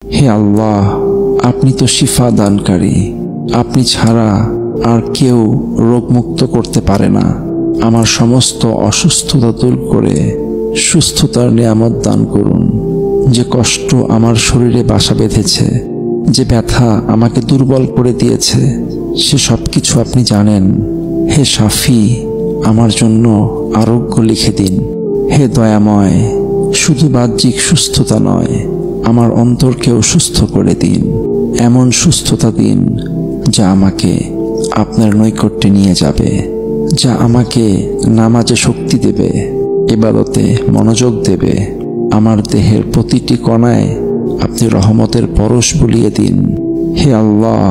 হে আল্লাহ, আপনি তো শিফা দানকারী। আপনি ছাড়া আর কেউ রোগমুক্ত করতে পারে না। আমার সমস্ত অসুস্থতা দূর করে সুস্থতার নিয়ামত দান করুন। যে কষ্ট আমার শরীরে বাসা বেঁধেছে, যে ব্যথা আমাকে দুর্বল করে দিয়েছে, সে সব কিছু আপনি জানেন। হে শাফি, আমার জন্য আরোগ্য লিখে দিন। হে দয়াময়, শুধু বাহ্যিক সুস্থতা নয়, আমার অন্তরকেও সুস্থ করে দিন। এমন সুস্থতা দিন যা আমাকে আপনার নৈকট্যে নিয়ে যাবে, যা আমাকে নামাজে শক্তি দেবে, ইবাদতে মনোযোগ দেবে। আমার দেহের প্রতিটি কণায় আপনি রহমতের পরশ বুলিয়ে দিন। হে আল্লাহ,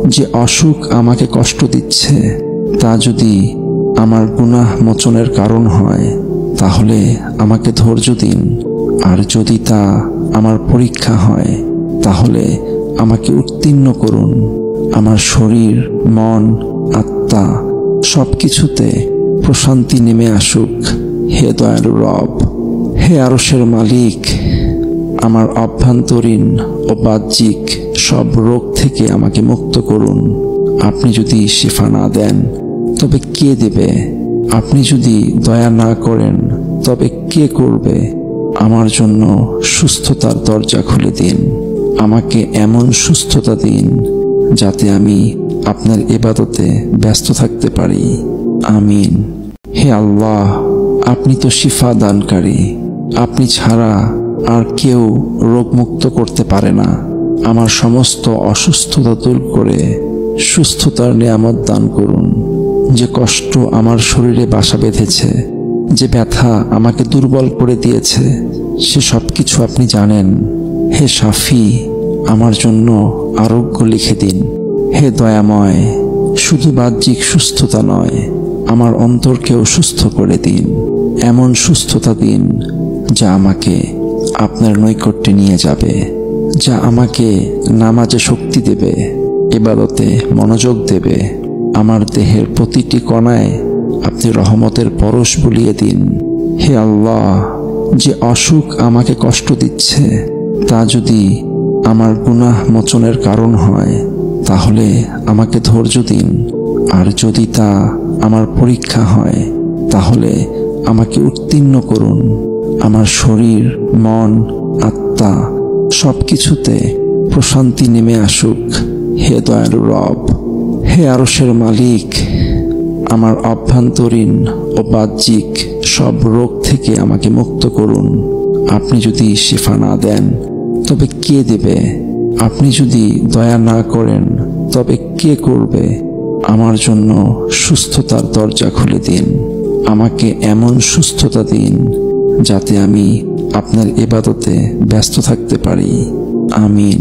যে অসুখ আমাকে কষ্ট দিচ্ছে, তা যদি আমার গুনাহ মোচনের কারণ হয়, তাহলে আমাকে ধৈর্য দিন। আর যদি তা আমার পরীক্ষা হয়, তাহলে আমাকে উত্তীর্ণ করুন। আমার শরীর, মন, আত্মা সব কিছুতে প্রশান্তি নেমে আসুক। হে দয়ালু রব, হে আরশের মালিক, আমার অভ্যন্তরীণ ও বাহ্যিক সব রোগ থেকে আমাকে মুক্ত করুন। আপনি যদি শিফা না দেন, তবে কে দেবে? আপনি যদি দয়া না করেন, তবে কে করবে? আমার জন্য সুস্থতার দরজা খুলে দিন। আমাকে এমন সুস্থতা দিন যাতে আমি আপনার ইবাদতে ব্যস্ত থাকতে পারি। আমিন। হে আল্লাহ, আপনি তো শিফা দানকারী। আপনি ছাড়া আর কেউ রোগমুক্ত করতে পারে না। আমার সমস্ত অসুস্থতা দূর করে সুস্থতার নিয়ামত দান করুন। যে কষ্ট আমার শরীরে বাসা বেঁধেছে, যে ব্যথা আমাকে দুর্বল করে দিয়েছে, সে সব কিছু আপনি জানেন। হে শাফি, আমার জন্য আরোগ্য লিখে দিন। হে দয়াময়, শুধু বাহ্যিক সুস্থতা নয়, আমার অন্তরকেও সুস্থ করে দিন। এমন সুস্থতা দিন যা আমাকে আপনার নৈকট্যে নিয়ে যাবে, যা আমাকে নামাজে শক্তি দেবে, ইবাদতে মনোযোগ দেবে। আমার দেহের প্রতিটি কণায় আপনি রহমতের পরশ বুলিয়ে দিন। হে আল্লাহ, যে অসুখ আমাকে কষ্ট দিচ্ছে, তা যদি আমার গুনাহ মোচনের কারণ হয়, তাহলে আমাকে ধৈর্য দিন। আর যদি তা আমার পরীক্ষা হয়, তাহলে আমাকে উত্তীর্ণ করুন। আমার শরীর, মন, আত্মা সব কিছুতে প্রশান্তি নেমে আসুক। হে দয়ালু রব, হে আরশের মালিক, আমার অভ্যন্তরীণ ও বাহ্যিক সব রোগ থেকে আমাকে মুক্ত করুন। আপনি যদি শিফা না দেন, তবে কে দেবে? আপনি যদি দয়া না করেন, তবে কে করবে? আমার জন্য সুস্থতার দরজা খুলে দিন। আমাকে এমন সুস্থতা দিন যাতে আমি আপনার ইবাদতে ব্যস্ত থাকতে পারি। আমিন।